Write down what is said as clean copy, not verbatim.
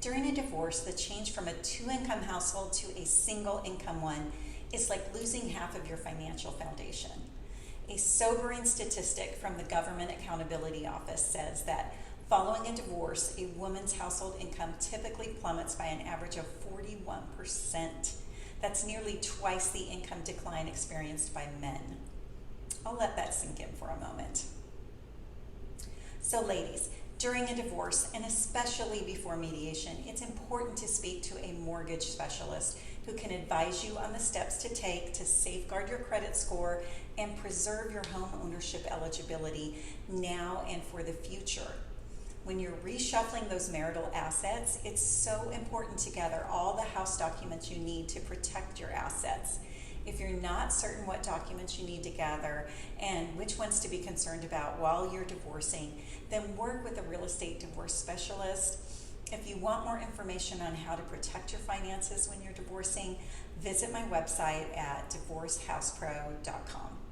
During a divorce, the change from a two-income household to a single-income one is like losing half of your financial foundation. A sobering statistic from the Government Accountability Office says that following a divorce, a woman's household income typically plummets by an average of 41%. That's nearly twice the income decline experienced by men. I'll let that sink in for a moment. So ladies, during a divorce, and especially before mediation, it's important to speak to a mortgage specialist who can advise you on the steps to take to safeguard your credit score and preserve your home ownership eligibility now and for the future. When you're reshuffling those marital assets, it's so important to gather all the house documents you need to protect your assets. If you're not certain what documents you need to gather and which ones to be concerned about while you're divorcing, then work with a real estate divorce specialist. If you want more information on how to protect your finances when you're divorcing, visit my website at divorcehousepro.com.